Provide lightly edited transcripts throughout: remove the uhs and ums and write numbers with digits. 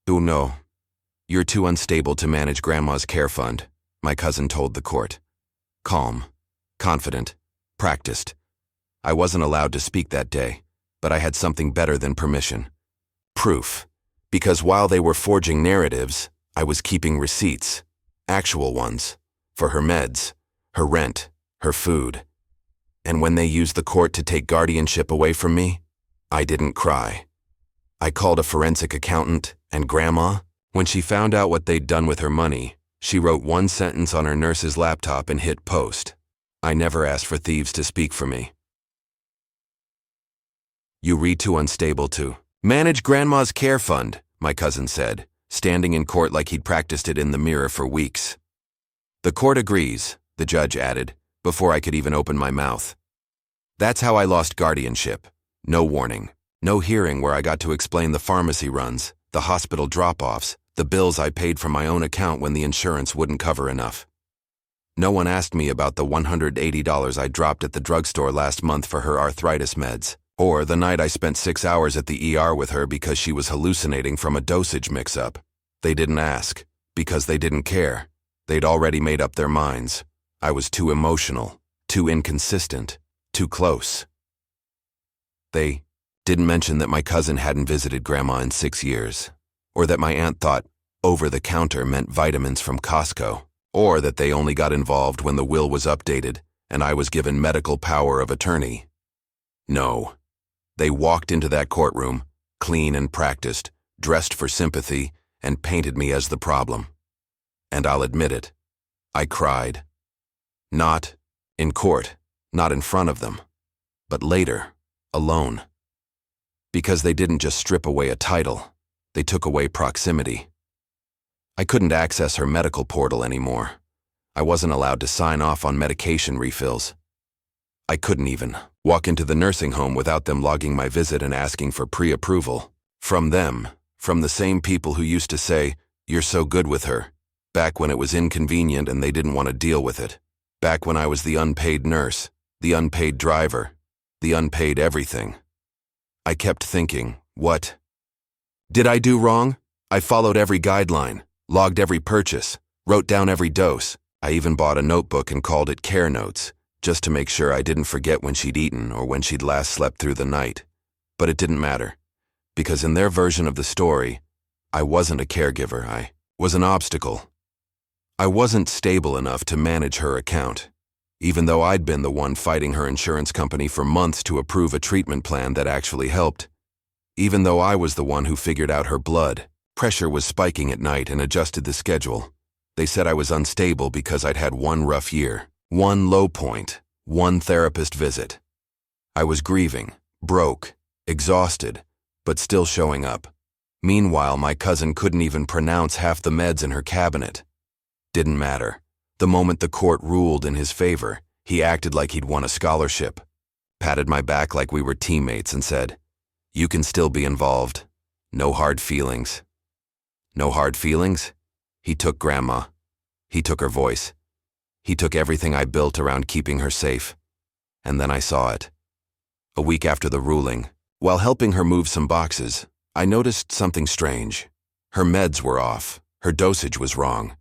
"Oh no, you're too unstable to manage Grandma's care fund," my cousin told the court. Calm, confident, practiced. I wasn't allowed to speak that day, but I had something better than permission. Proof. Because while they were forging narratives, I was keeping receipts, actual ones, for her meds, her rent, her food. And when they used the court to take guardianship away from me, I didn't cry. I called a forensic accountant, and Grandma, when she found out what they'd done with her money, she wrote one sentence on her nurse's laptop and hit post. I never asked for thieves to speak for me. "You read too unstable to manage Grandma's care fund," my cousin said, standing in court like he'd practiced it in the mirror for weeks. "The court agrees," the judge added, before I could even open my mouth. That's how I lost guardianship. No warning, no hearing where I got to explain the pharmacy runs, the hospital drop-offs, the bills I paid from my own account when the insurance wouldn't cover enough. No one asked me about the $180 I dropped at the drugstore last month for her arthritis meds, or the night I spent 6 hours at the ER with her because she was hallucinating from a dosage mix-up. They didn't ask, because they didn't care. They'd already made up their minds. I was too emotional, too inconsistent, too close. They didn't mention that my cousin hadn't visited Grandma in 6 years, or that my aunt thought over-the-counter meant vitamins from Costco, or that they only got involved when the will was updated and I was given medical power of attorney. No. They walked into that courtroom, clean and practiced, dressed for sympathy, and painted me as the problem. And I'll admit it, I cried. Not in court, not in front of them, but later, alone. Because they didn't just strip away a title, they took away proximity. I couldn't access her medical portal anymore. I wasn't allowed to sign off on medication refills. I couldn't even walk into the nursing home without them logging my visit and asking for pre-approval. From them, from the same people who used to say, "You're so good with her," back when it was inconvenient and they didn't want to deal with it. Back when I was the unpaid nurse, the unpaid driver, the unpaid everything. I kept thinking, what did I do wrong? I followed every guideline, logged every purchase, wrote down every dose. I even bought a notebook and called it Care Notes, just to make sure I didn't forget when she'd eaten or when she'd last slept through the night. But it didn't matter, because in their version of the story, I wasn't a caregiver, I was an obstacle. I wasn't stable enough to manage her account, even though I'd been the one fighting her insurance company for months to approve a treatment plan that actually helped. Even though I was the one who figured out her blood pressure was spiking at night and adjusted the schedule. They said I was unstable because I'd had one rough year, one low point, one therapist visit. I was grieving, broke, exhausted, but still showing up. Meanwhile, my cousin couldn't even pronounce half the meds in her cabinet. Didn't matter. The moment the court ruled in his favor, he acted like he'd won a scholarship, patted my back like we were teammates and said, "You can still be involved. No hard feelings." No hard feelings? He took Grandma. He took her voice. He took everything I built around keeping her safe. And then I saw it. A week after the ruling, while helping her move some boxes, I noticed something strange. Her meds were off. Her dosage was wrong.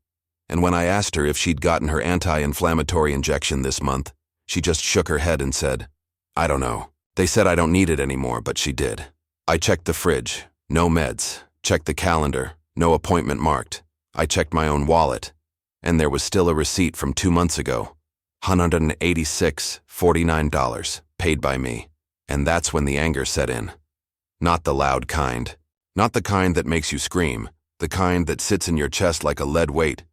And when I asked her if she'd gotten her anti-inflammatory injection this month, she just shook her head and said, "I don't know. They said I don't need it anymore, but she did." I checked the fridge. No meds. Checked the calendar. No appointment marked. I checked my own wallet, and there was still a receipt from 2 months ago. $186.49, paid by me. And that's when the anger set in. Not the loud kind. Not the kind that makes you scream. The kind that sits in your chest like a lead weight.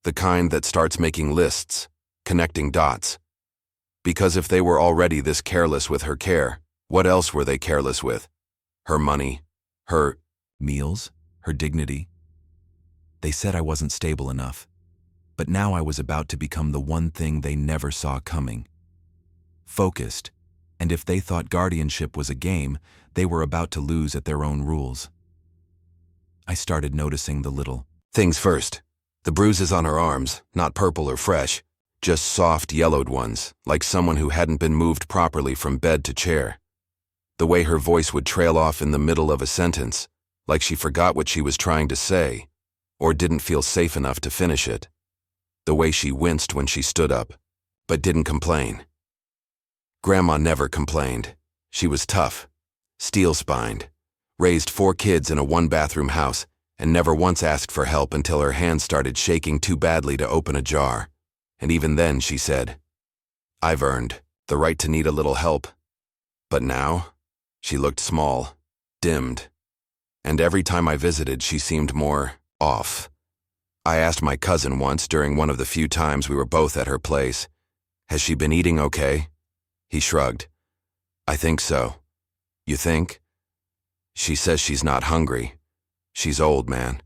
The kind that starts making lists, connecting dots. Because if they were already this careless with her care, what else were they careless with? Her money, her meals, her dignity. They said I wasn't stable enough, but now I was about to become the one thing they never saw coming. Focused, and if they thought guardianship was a game, they were about to lose at their own rules. I started noticing the little things first. The bruises on her arms, not purple or fresh, just soft yellowed ones, like someone who hadn't been moved properly from bed to chair. The way her voice would trail off in the middle of a sentence, like she forgot what she was trying to say, or didn't feel safe enough to finish it. The way she winced when she stood up, but didn't complain. Grandma never complained. She was tough, steel-spined, raised 4 kids in a 1-bathroom house, and never once asked for help until her hands started shaking too badly to open a jar. And even then, she said, "I've earned the right to need a little help." But now, she looked small, dimmed, and every time I visited, she seemed more off. I asked my cousin once during one of the few times we were both at her place, "Has she been eating okay?" He shrugged. "I think so." "You think?" "She says she's not hungry. She's old, man."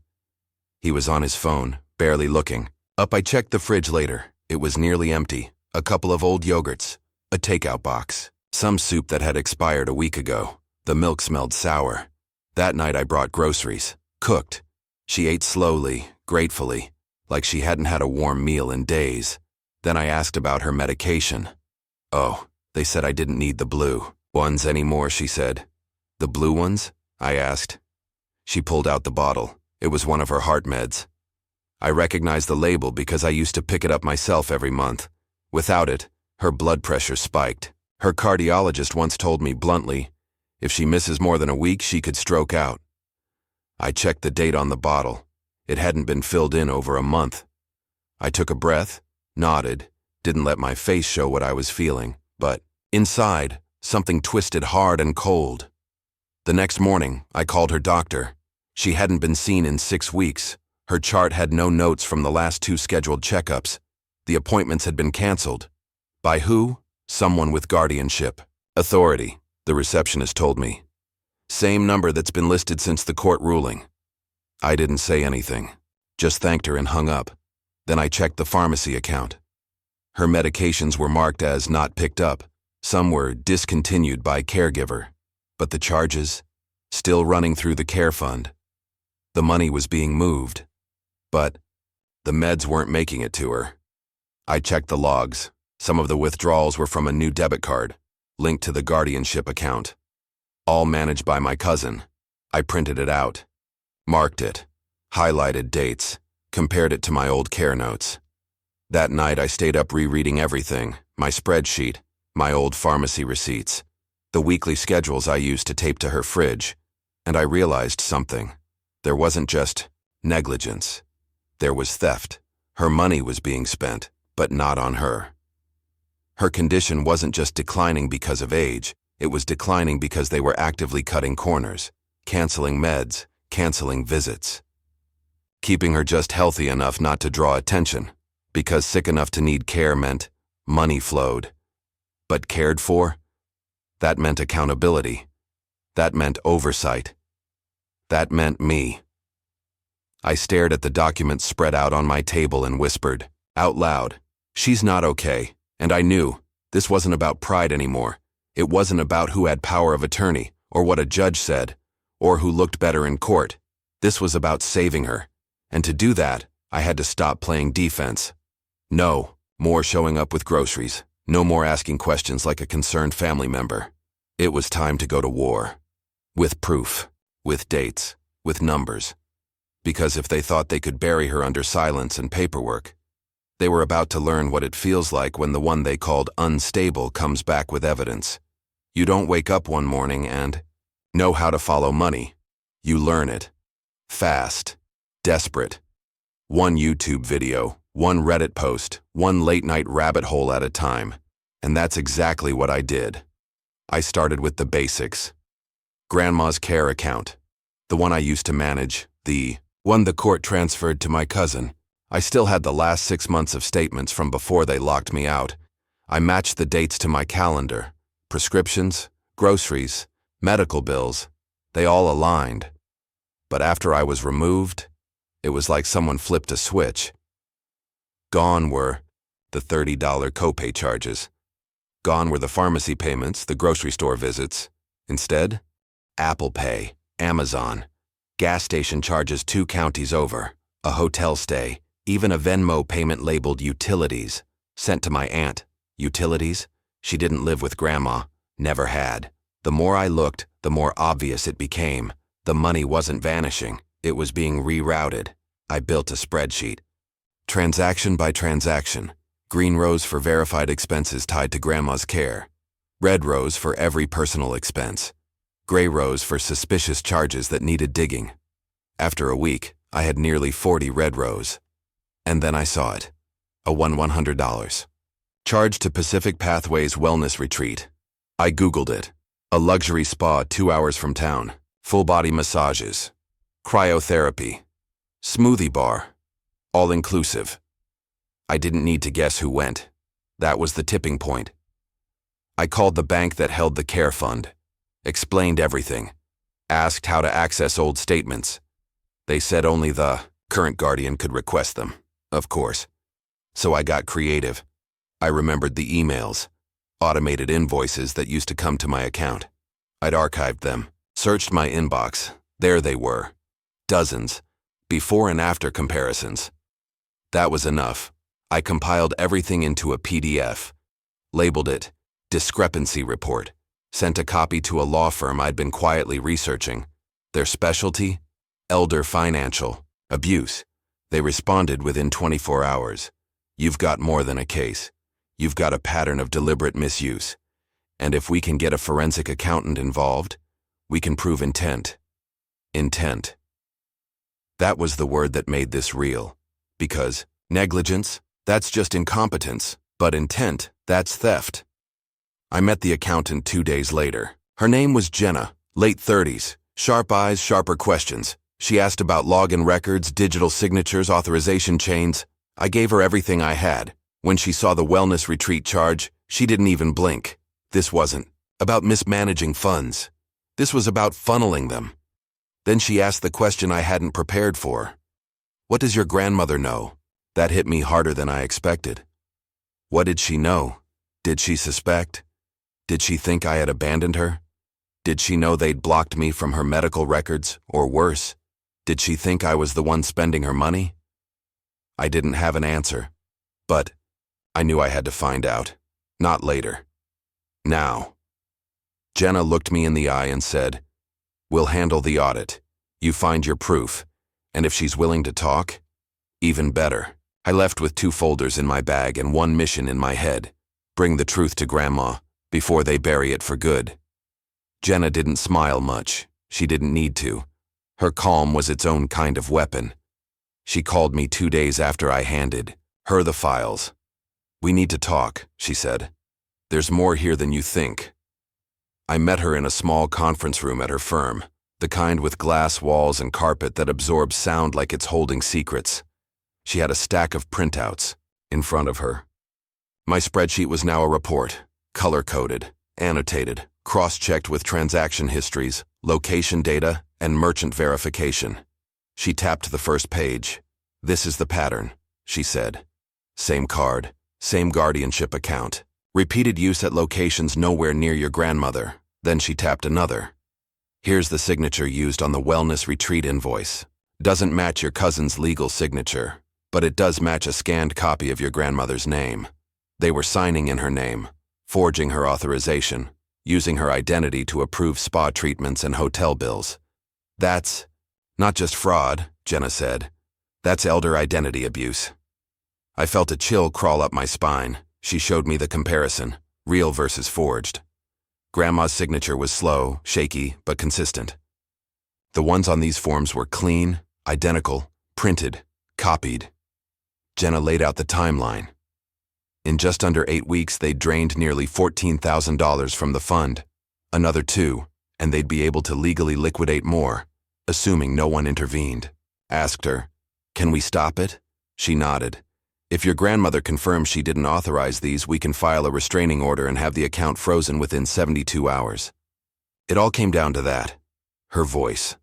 He was on his phone, barely looking. Up, I checked the fridge later. It was nearly empty. A couple of old yogurts, a takeout box, some soup that had expired a week ago. The milk smelled sour. That night I brought groceries, cooked. She ate slowly, gratefully, like she hadn't had a warm meal in days. Then I asked about her medication. "Oh, they said I didn't need the blue ones anymore," she said. "The blue ones?" I asked. She pulled out the bottle. It was one of her heart meds. I recognized the label because I used to pick it up myself every month. Without it, her blood pressure spiked. Her cardiologist once told me bluntly, if she misses more than a week, she could stroke out. I checked the date on the bottle. It hadn't been filled in over a month. I took a breath, nodded, didn't let my face show what I was feeling, but inside, something twisted hard and cold. The next morning, I called her doctor. She hadn't been seen in 6 weeks. Her chart had no notes from the last 2 scheduled checkups. The appointments had been canceled. By who? Someone with guardianship. Authority, the receptionist told me. Same number that's been listed since the court ruling. I didn't say anything, just thanked her and hung up. Then I checked the pharmacy account. Her medications were marked as not picked up. Some were discontinued by caregiver. But the charges? Still running through the care fund. The money was being moved. But the meds weren't making it to her. I checked the logs. Some of the withdrawals were from a new debit card, linked to the guardianship account. All managed by my cousin. I printed it out, marked it, highlighted dates, compared it to my old care notes. That night I stayed up rereading everything, my spreadsheet, my old pharmacy receipts, the weekly schedules I used to tape to her fridge, and I realized something. There wasn't just negligence. There was theft. Her money was being spent, but not on her. Her condition wasn't just declining because of age, it was declining because they were actively cutting corners, canceling meds, canceling visits. Keeping her just healthy enough not to draw attention, because sick enough to need care meant money flowed. But cared for? That meant accountability. That meant oversight. That meant me. I stared at the documents spread out on my table and whispered, out loud, "She's not okay." And I knew this wasn't about pride anymore. It wasn't about who had power of attorney, or what a judge said, or who looked better in court. This was about saving her. And to do that, I had to stop playing defense. No more showing up with groceries. No more asking questions like a concerned family member. It was time to go to war. With proof, with dates, with numbers. Because if they thought they could bury her under silence and paperwork, they were about to learn what it feels like when the one they called unstable comes back with evidence. You don't wake up one morning and know how to follow money. You learn it. Fast. Desperate. One YouTube video, one Reddit post, one late-night rabbit hole at a time. And that's exactly what I did. I started with the basics. Grandma's care account. The one I used to manage. The one the court transferred to my cousin. I still had the last 6 months of statements from before they locked me out. I matched the dates to my calendar. Prescriptions, groceries, medical bills, they all aligned. But after I was removed, it was like someone flipped a switch. Gone were the $30 copay charges. Gone were the pharmacy payments, the grocery store visits. Instead, Apple Pay, Amazon, gas station charges 2 counties over, a hotel stay, even a Venmo payment labeled utilities, sent to my aunt. Utilities? She didn't live with Grandma, never had. The more I looked, the more obvious it became. The money wasn't vanishing. It was being rerouted. I built a spreadsheet. Transaction by transaction. Green rows for verified expenses tied to Grandma's care. Red rows for every personal expense. Gray rows for suspicious charges that needed digging. After a week, I had nearly 40 red rows. And then I saw it. A $100. Charge to Pacific Pathways Wellness Retreat. I Googled it. A luxury spa 2 hours from town. Full-body massages. Cryotherapy. Smoothie bar. All-inclusive. I didn't need to guess who went. That was the tipping point. I called the bank that held the care fund. Explained everything. Asked how to access old statements. They said only the current guardian could request them, of course. So I got creative. I remembered the emails, automated invoices that used to come to my account. I'd archived them, searched my inbox. There they were. Dozens. Before and after comparisons. That was enough. I compiled everything into a PDF, labeled it Discrepancy Report, sent a copy to a law firm I'd been quietly researching. Their specialty? Elder financial abuse. They responded within 24 hours. You've got more than a case. You've got a pattern of deliberate misuse. And if we can get a forensic accountant involved, we can prove intent. Intent. That was the word that made this real. Because negligence, that's just incompetence, but intent, that's theft. I met the accountant 2 days later. Her name was Jenna, late 30s, sharp eyes, sharper questions. She asked about login records, digital signatures, authorization chains. I gave her everything I had. When she saw the wellness retreat charge, she didn't even blink. This wasn't about mismanaging funds. This was about funneling them. Then she asked the question I hadn't prepared for. What does your grandmother know? That hit me harder than I expected. What did she know? Did she suspect? Did she think I had abandoned her? Did she know they'd blocked me from her medical records, or worse? Did she think I was the one spending her money? I didn't have an answer, but I knew I had to find out. Not later. Now. Jenna looked me in the eye and said, "We'll handle the audit. You find your proof, and if she's willing to talk, even better." I left with 2 folders in my bag and one mission in my head. Bring the truth to Grandma before they bury it for good. Jenna didn't smile much. She didn't need to. Her calm was its own kind of weapon. She called me 2 days after I handed her the files. "We need to talk," she said. "There's more here than you think." I met her in a small conference room at her firm, the kind with glass walls and carpet that absorbs sound like it's holding secrets. She had a stack of printouts in front of her. My spreadsheet was now a report, color-coded, annotated, cross-checked with transaction histories, location data, and merchant verification. She tapped the first page. "This is the pattern," she said. "Same card, same guardianship account. Repeated use at locations nowhere near your grandmother." Then she tapped another. "Here's the signature used on the wellness retreat invoice. Doesn't match your cousin's legal signature, but it does match a scanned copy of your grandmother's name. They were signing in her name, forging her authorization, using her identity to approve spa treatments and hotel bills. That's not just fraud," Jenna said. "That's elder identity abuse." I felt a chill crawl up my spine. She showed me the comparison, real versus forged. Grandma's signature was slow, shaky, but consistent. The ones on these forms were clean, identical, printed, copied. Jenna laid out the timeline. In just under 8 weeks, they'd drained nearly $14,000 from the fund. Another 2, and they'd be able to legally liquidate more, assuming no one intervened. Asked her, "Can we stop it?" She nodded. "If your grandmother confirms she didn't authorize these, we can file a restraining order and have the account frozen within 72 hours. It all came down to that. Her voice.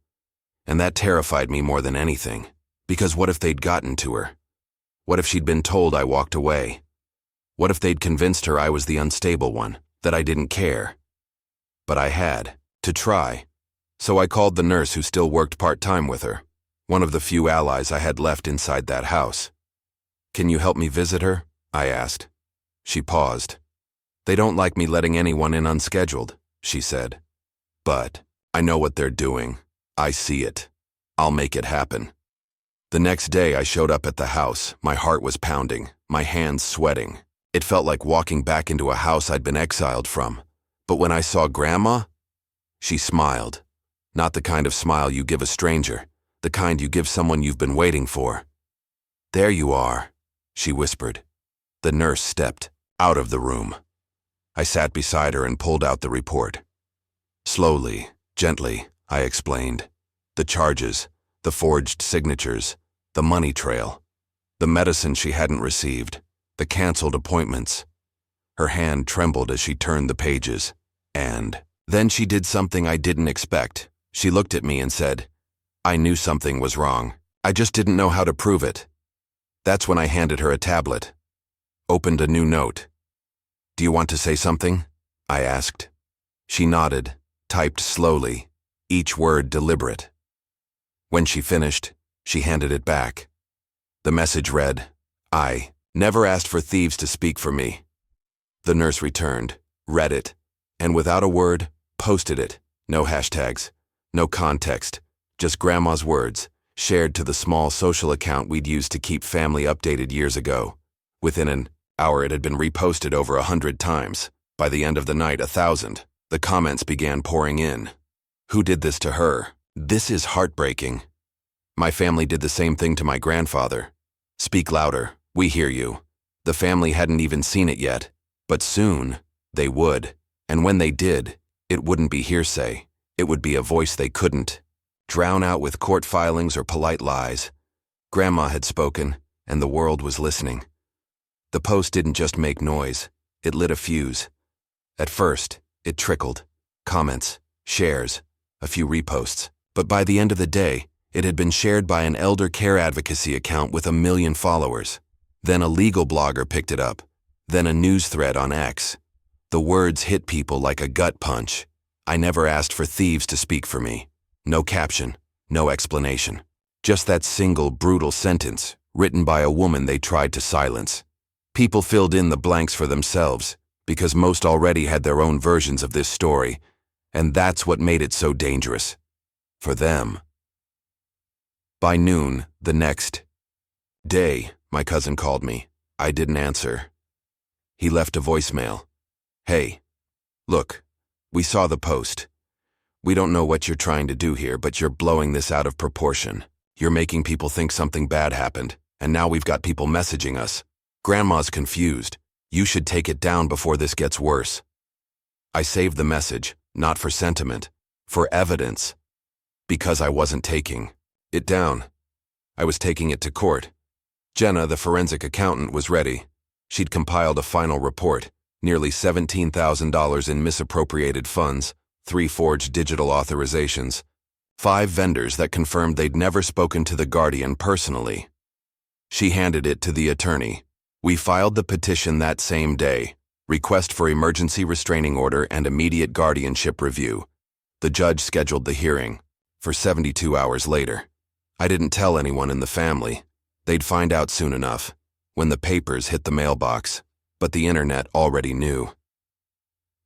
And that terrified me more than anything. Because what if they'd gotten to her? What if she'd been told I walked away? What if they'd convinced her I was the unstable one, that I didn't care? But I had to try. So I called the nurse who still worked part-time with her, one of the few allies I had left inside that house. "Can you help me visit her?" I asked. She paused. "They don't like me letting anyone in unscheduled," she said. "But I know what they're doing. I see it. I'll make it happen. The next day I showed up at the house. My heart was pounding, my hands sweating. It felt like walking back into a house I'd been exiled from. But when I saw Grandma, she smiled. Not the kind of smile you give a stranger, the kind you give someone you've been waiting for. "There you are," she whispered. The nurse stepped out of the room. I sat beside her and pulled out the report. Slowly, gently, I explained. The charges, the forged signatures, the money trail, the medicine she hadn't received, the canceled appointments. Her hand trembled as she turned the pages. And then she did something I didn't expect. She looked at me and said, "I knew something was wrong. I just didn't know how to prove it." That's when I handed her a tablet. Opened a new note. "Do you want to say something?" I asked. She nodded, typed slowly, each word deliberate. When she finished, she handed it back. The message read, "I never asked for thieves to speak for me." The nurse returned, read it, and without a word, posted it. No hashtags, no context, just Grandma's words, shared to the small social account we'd used to keep family updated years ago. Within an hour it had been reposted over 100 times. By the end of the night, 1,000. The comments began pouring in. "Who did this to her? This is heartbreaking. My family did the same thing to my grandfather. Speak louder, we hear you." The family hadn't even seen it yet, but soon they would. And when they did, it wouldn't be hearsay. It would be a voice they couldn't drown out with court filings or polite lies. Grandma had spoken, and the world was listening. The post didn't just make noise, it lit a fuse. At first, it trickled. Comments, shares, a few reposts. But by the end of the day, it had been shared by an elder care advocacy account with 1 million followers. Then a legal blogger picked it up. Then a news thread on X. The words hit people like a gut punch. "I never asked for thieves to speak for me." No caption, no explanation. Just that single brutal sentence, written by a woman they tried to silence. People filled in the blanks for themselves, because most already had their own versions of this story, and that's what made it so dangerous. For them. By noon, the next day, my cousin called me. I didn't answer. He left a voicemail. "Hey, look, we saw the post. We don't know what you're trying to do here, but you're blowing this out of proportion. You're making people think something bad happened, and now we've got people messaging us. Grandma's confused. You should take it down before this gets worse." I saved the message, not for sentiment, for evidence. Because I wasn't taking it down. I was taking it to court. Jenna, the forensic accountant, was ready. She'd compiled a final report, nearly $17,000 in misappropriated funds, 3 forged digital authorizations, 5 vendors that confirmed they'd never spoken to the guardian personally. She handed it to the attorney. We filed the petition that same day, request for emergency restraining order and immediate guardianship review. The judge scheduled the hearing for 72 hours later. I didn't tell anyone in the family. They'd find out soon enough, when the papers hit the mailbox, but the internet already knew.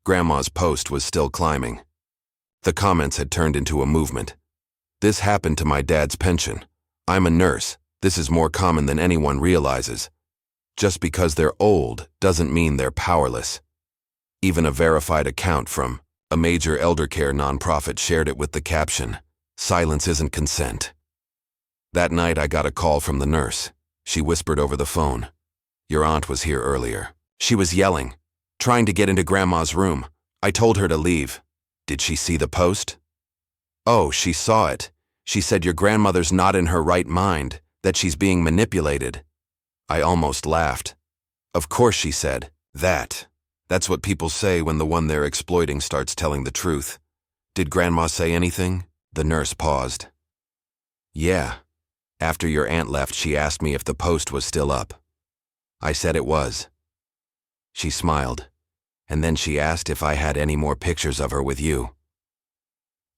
Grandma's post was still climbing. The comments had turned into a movement. "This happened to my dad's pension. I'm a nurse. This is more common than anyone realizes. Just because they're old doesn't mean they're powerless." Even a verified account from a major elder care nonprofit shared it with the caption, "Silence isn't consent." That night I got a call from the nurse. She whispered over the phone, "Your aunt was here earlier. She was yelling, trying to get into Grandma's room. I told her to leave." "Did she see the post?" "Oh, she saw it. She said your grandmother's not in her right mind, that she's being manipulated." I almost laughed. "Of course," she said. That's what people say when the one they're exploiting starts telling the truth." "Did Grandma say anything?" The nurse paused. "Yeah. After your aunt left, she asked me if the post was still up. I said it was." She smiled, and then she asked if I had any more pictures of her with you.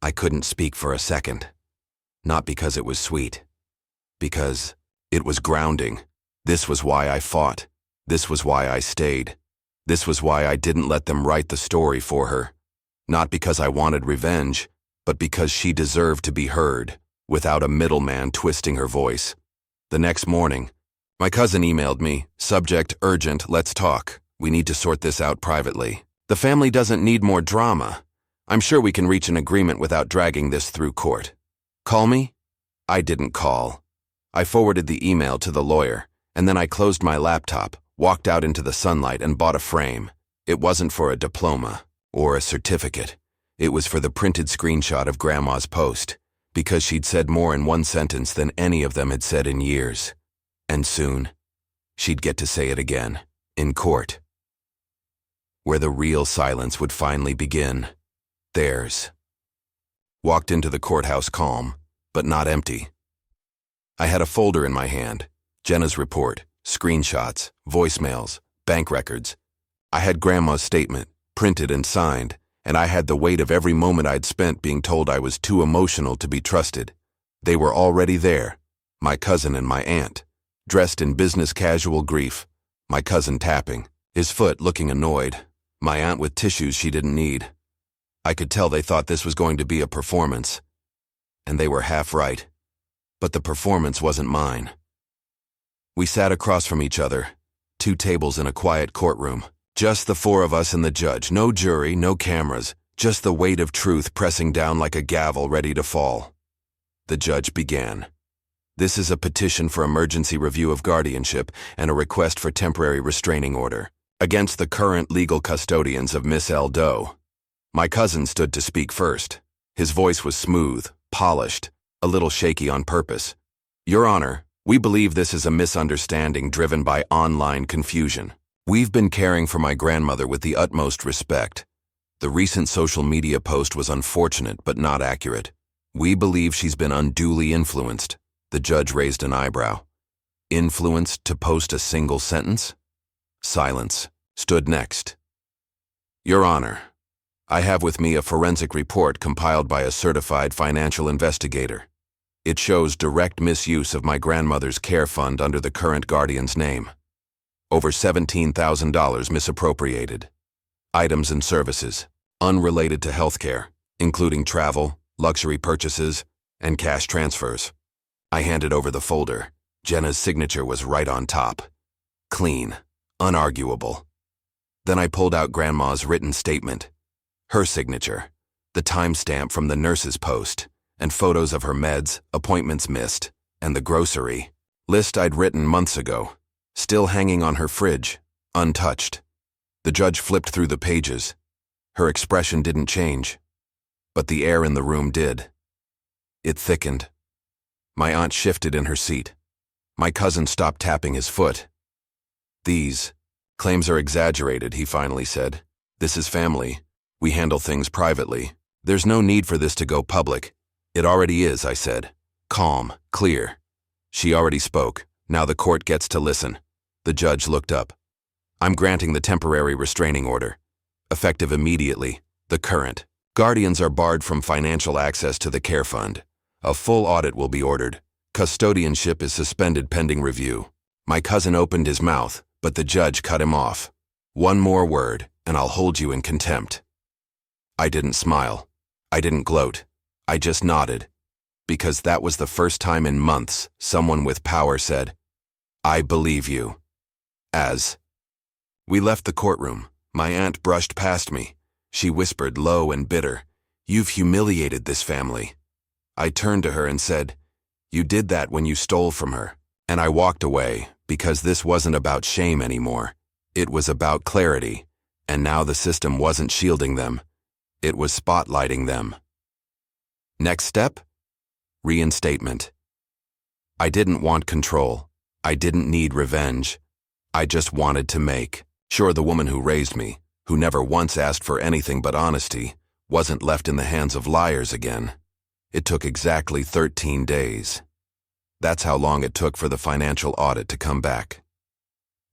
I couldn't speak for a second. Not because it was sweet. Because it was grounding. This was why I fought. This was why I stayed. This was why I didn't let them write the story for her. Not because I wanted revenge, but because she deserved to be heard, without a middleman twisting her voice. The next morning, my cousin emailed me, subject urgent, let's talk. We need to sort this out privately. The family doesn't need more drama. I'm sure we can reach an agreement without dragging this through court. Call me? I didn't call. I forwarded the email to the lawyer, and then I closed my laptop, walked out into the sunlight, and bought a frame. It wasn't for a diploma or a certificate. It was for the printed screenshot of Grandma's post, because she'd said more in one sentence than any of them had said in years. And soon, she'd get to say it again, in court, where the real silence would finally begin. Theirs. Walked into the courthouse calm, but not empty. I had a folder in my hand, Jenna's report, screenshots, voicemails, bank records. I had Grandma's statement, printed and signed, and I had the weight of every moment I'd spent being told I was too emotional to be trusted. They were already there, my cousin and my aunt, dressed in business casual grief, my cousin tapping, his foot looking annoyed, my aunt with tissues she didn't need. I could tell they thought this was going to be a performance, and they were half right. But the performance wasn't mine. We sat across from each other, 2 tables in a quiet courtroom. Just the 4 of us and the judge, no jury, no cameras, just the weight of truth pressing down like a gavel ready to fall. The judge began. This is a petition for emergency review of guardianship and a request for temporary restraining order against the current legal custodians of Miss L. Doe. My cousin stood to speak first. His voice was smooth, polished, a little shaky on purpose. Your Honor, we believe this is a misunderstanding driven by online confusion. We've been caring for my grandmother with the utmost respect. The recent social media post was unfortunate but not accurate. We believe she's been unduly influenced. The judge raised an eyebrow. Influenced to post a single sentence? Silence. Stood next. Your Honor, I have with me a forensic report compiled by a certified financial investigator. It shows direct misuse of my grandmother's care fund under the current guardian's name. Over $17,000 misappropriated. Items and services, unrelated to healthcare, including travel, luxury purchases, and cash transfers. I handed over the folder. Jenna's signature was right on top. Clean, unarguable. Then I pulled out Grandma's written statement. Her signature, the timestamp from the nurse's post, and photos of her meds, appointments missed, and the grocery list I'd written months ago, still hanging on her fridge, untouched. The judge flipped through the pages. Her expression didn't change, but the air in the room did. It thickened. My aunt shifted in her seat. My cousin stopped tapping his foot. These claims are exaggerated, he finally said. This is family. We handle things privately. There's no need for this to go public. It already is, I said. Calm, clear. She already spoke. Now the court gets to listen. The judge looked up. I'm granting the temporary restraining order. Effective immediately. The current. Guardians are barred from financial access to the care fund. A full audit will be ordered. Custodianship is suspended pending review. My cousin opened his mouth, but the judge cut him off. One more word, and I'll hold you in contempt. I didn't smile. I didn't gloat. I just nodded. Because that was the first time in months someone with power said, I believe you. As we left the courtroom, my aunt brushed past me. She whispered low and bitter, You've humiliated this family. I turned to her and said, You did that when you stole from her. And I walked away, because this wasn't about shame anymore. It was about clarity, and now the system wasn't shielding them. It was spotlighting them. Next step? Reinstatement. I didn't want control. I didn't need revenge. I just wanted to make sure the woman who raised me, who never once asked for anything but honesty, wasn't left in the hands of liars again. It took exactly 13 days. That's how long it took for the financial audit to come back.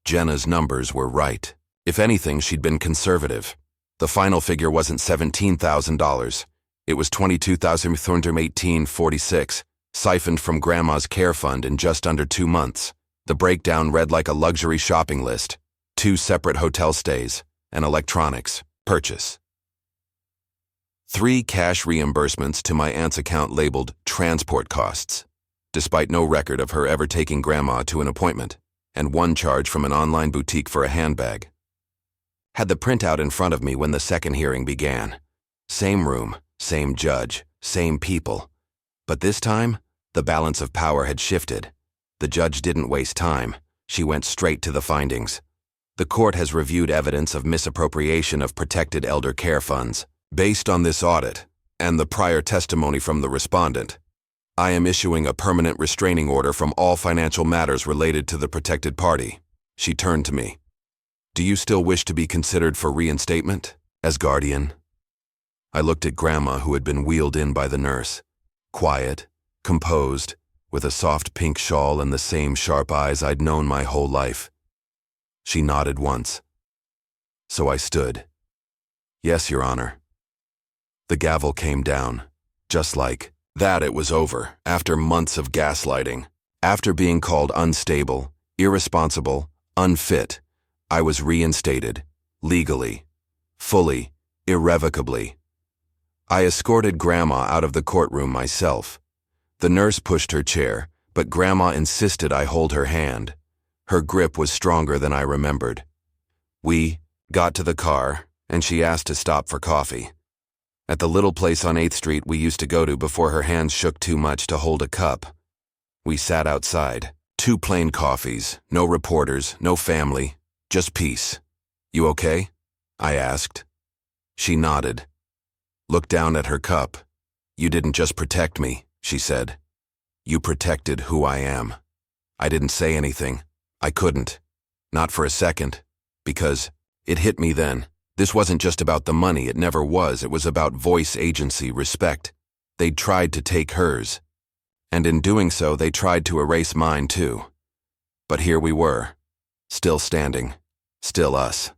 Jenna's numbers were right. If anything, she'd been conservative. The final figure wasn't $17,000. It was $22,318.46, siphoned from Grandma's care fund in just under 2 months. The breakdown read like a luxury shopping list, 2 separate hotel stays, and electronics purchase. 3 cash reimbursements to my aunt's account labeled transport costs, despite no record of her ever taking Grandma to an appointment, and 1 charge from an online boutique for a handbag. Had the printout in front of me when the second hearing began. Same room, same judge, same people. But this time, the balance of power had shifted. The judge didn't waste time. She went straight to the findings. The court has reviewed evidence of misappropriation of protected elder care funds. Based on this audit, and the prior testimony from the respondent, I am issuing a permanent restraining order from all financial matters related to the protected party. She turned to me. Do you still wish to be considered for reinstatement as guardian? I looked at Grandma, who had been wheeled in by the nurse. Quiet, composed, with a soft pink shawl and the same sharp eyes I'd known my whole life. She nodded once. So I stood. Yes, Your Honor. The gavel came down. Just like that, it was over, after months of gaslighting. After being called unstable, irresponsible, unfit, I was reinstated, legally, fully, irrevocably. I escorted Grandma out of the courtroom myself. The nurse pushed her chair, but Grandma insisted I hold her hand. Her grip was stronger than I remembered. We got to the car, and she asked to stop for coffee. At the little place on 8th Street we used to go to before her hands shook too much to hold a cup. We sat outside. 2 plain coffees, no reporters, no family, just peace. You okay? I asked. She nodded. Looked down at her cup. You didn't just protect me, she said. You protected who I am. I didn't say anything. I couldn't. Not for a second. Because it hit me then. This wasn't just about the money, it never was. It was about voice, agency, respect. They'd tried to take hers. And in doing so, they tried to erase mine too. But here we were, still standing, still us.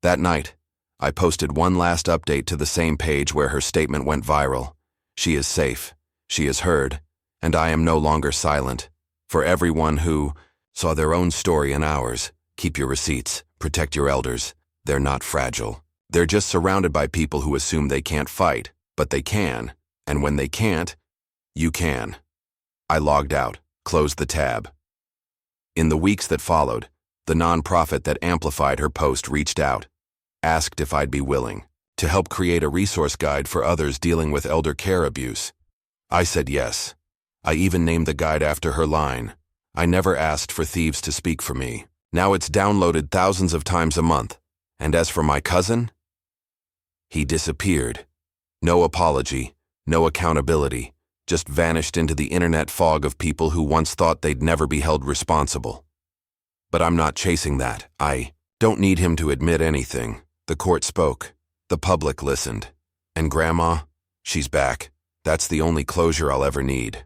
That night, I posted one last update to the same page where her statement went viral. She is safe, she is heard, and I am no longer silent. For everyone who saw their own story in ours, keep your receipts, protect your elders. They're not fragile. They're just surrounded by people who assume they can't fight, but they can. And when they can't, you can. I logged out, closed the tab. In the weeks that followed, the nonprofit that amplified her post reached out, asked if I'd be willing to help create a resource guide for others dealing with elder care abuse. I said yes. I even named the guide after her line. I never asked for thieves to speak for me. Now it's downloaded thousands of times a month. And as for my cousin, he disappeared. No apology, no accountability, just vanished into the internet fog of people who once thought they'd never be held responsible. But I'm not chasing that. I don't need him to admit anything. The court spoke. The public listened. And Grandma, she's back. That's the only closure I'll ever need.